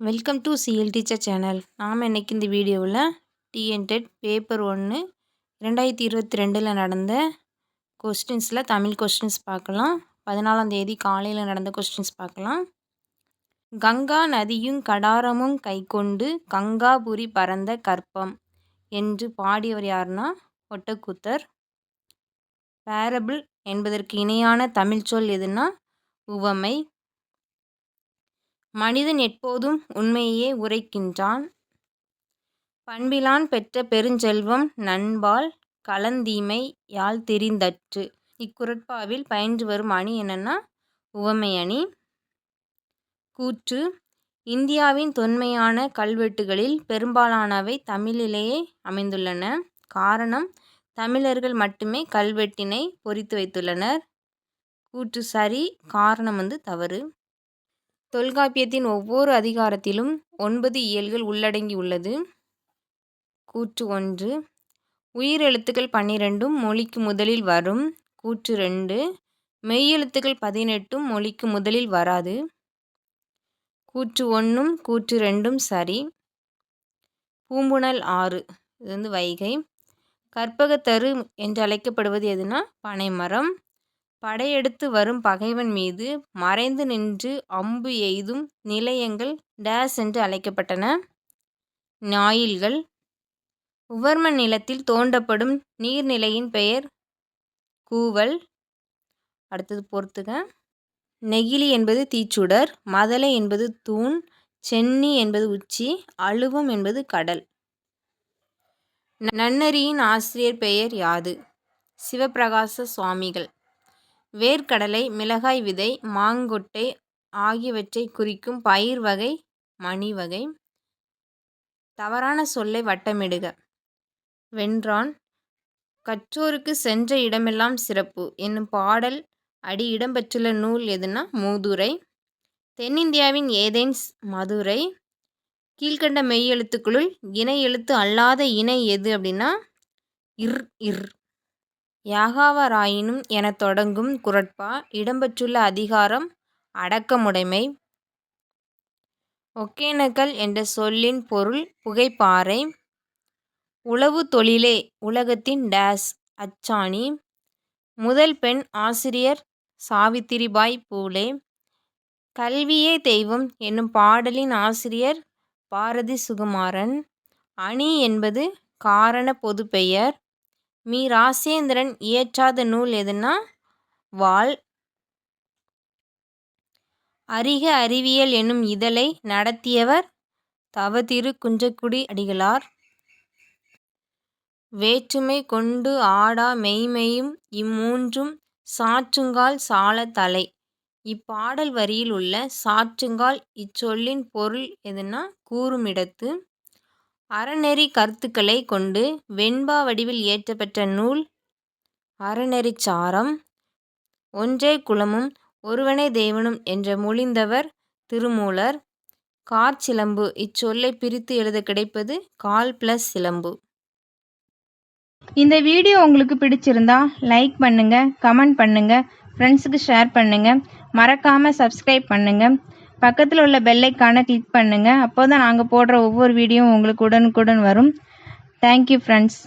Welcome to CL teacher channel. நாம் இன்றைக்கி இந்த வீடியோவில் டிஎன்டெட் பேப்பர் 1 2022 நடந்த கொஸ்டின்ஸில் தமிழ் கொஸ்டின்ஸ் பார்க்கலாம். 14ஆம் தேதி காலையில் நடந்த கொஸ்டின்ஸ் பார்க்கலாம். கங்கா நதியும் கடாரமும் கைக்கொண்டு கங்காபுரி பரந்த கற்பம் என்று பாடியவர் யாருன்னா ஒட்டக்கூத்தர். பேரபிள் என்பதற்கு இணையான தமிழ் சொல் எதுனா உவமை. மனிதன் எப்போதும் உண்மையே உரைக்கின்றான். பண்பிலான் பெற்ற பெருஞ்செல்வம் நண்பால் கலந்தீமை யாழ் தெரிந்தற்று. இக்குறட்பாவில் பயின்று வரும் அணி என்னன்னா உவமை அணி. கூற்று: இந்தியாவின் தொன்மையான கல்வெட்டுகளில் பெரும்பாலானவை தமிழிலேயே அமைந்துள்ளன. காரணம், தமிழர்கள் மட்டுமே கல்வெட்டினை பொறித்து வைத்துள்ளனர். கூற்று சரி, காரணம் தவறு. தொல்காப்பியத்தின் ஒவ்வொரு அதிகாரத்திலும் 9 இயல்கள் உள்ளடங்கியுள்ளது. கூற்று 1: உயிரெழுத்துக்கள் 12ம் மொழிக்கு முதலில் வரும். கூற்று 2: மெய்யெழுத்துக்கள் 18ம் மொழிக்கு முதலில் வராது. கூற்று 1ம் கூற்று 2ம் சரி. பூம்புனல் ஆறு இது வைகை. கற்பகத்தரு என்று அழைக்கப்படுவது எதுனா பனைமரம். படையெடுத்து வரும் பகைவன் மீது மறைந்து நின்று அம்பு எய்தும் நிலையங்கள் டேஸ் என்று அழைக்கப்பட்டன. ஞாயில்கள். உவர்ம நிலத்தில் தோண்டப்படும் நீர்நிலையின் பெயர் கூவல். அடுத்தது பொறுத்துக. நெகிழி என்பது தீச்சுடர். மதலை என்பது தூண். சென்னி என்பது உச்சி. அழுவம் என்பது கடல். நன்னெறியின் ஆசிரியர் பெயர் யாது? சிவப்பிரகாச சுவாமிகள். வேர்க்கடலை, மிளகாய் விதை, மாங்கொட்டை ஆகியவற்றை குறிக்கும் பயிர் வகை மணி வகை. தவறான சொல்லை வட்டமிடுக. வென்றான். கற்றோருக்கு சென்ற இடமெல்லாம் சிறப்பு என்னும் பாடல் அடி இடம்பெற்றுள்ள நூல் எதுனா மூதுரை. தென்னிந்தியாவின் ஏதென்ஸ் மதுரை. கீழ்கண்ட மெய்யெழுத்துக்களுள் இணை எழுத்து அல்லாத இணை எது அப்படின்னா இர். யாகாவராயினும் என தொடங்கும் குறட்பா இடம்பெற்றுள்ள அதிகாரம் அடக்கமுடைமை. ஒகேனக்கல் என்ற சொல்லின் பொருள் புகைப்பாறை. உழவு தொழிலே உலகத்தின் டேஸ் அச்சாணி. முதல் பெண் ஆசிரியர் சாவித்திரிபாய் பூலே. கல்வியே தெய்வம் என்னும் பாடலின் ஆசிரியர் பாரதி சுகுமாரன். அணி என்பது காரண பொதுப்பெயர். மீ. ராசேந்திரன் இயற்றாத நூல் எதுனா வாள். அறிக அறிவியல் என்னும் இதழை நடத்தியவர் தவதிரு குன்றக்குடி அடிகளார். வேற்றுமை கொண்டு ஆடா மெய்ம்மையும் இம்மூன்றும் சாற்றுங்கால் சாலத் தலை. இப்பாடல் வரியில் உள்ள சாற்றுங்கால் இச்சொல்லின் பொருள் எதுனா கூறுமிடத்து. அறநெறி கருத்துக்களை கொண்டு வெண்பா வடிவில் இயற்றப்பெற்ற நூல் அறநெறிச்சாரம். ஒன்றே குலமும் ஒருவனே தேவனும் என்ற மொழிந்தவர் திருமூலர். காற்சிலம்பு இச்சொல்லை பிரித்து எழுத கிடைப்பது கால் பிளஸ் சிலம்பு. இந்த வீடியோ உங்களுக்கு பிடிச்சிருந்தா லைக் பண்ணுங்க, கமெண்ட் பண்ணுங்க, ஃப்ரெண்ட்ஸுக்கு ஷேர் பண்ணுங்க, மறக்காம சப்ஸ்கிரைப் பண்ணுங்க. பக்கத்தில் உள்ள பெல் ஐகானை கிளிக் பண்ணுங்க. அப்போ தான் நாங்கள் போடுற ஒவ்வொரு வீடியோவும் உங்களுக்கு உடனுக்குடன் வரும். Thank you friends.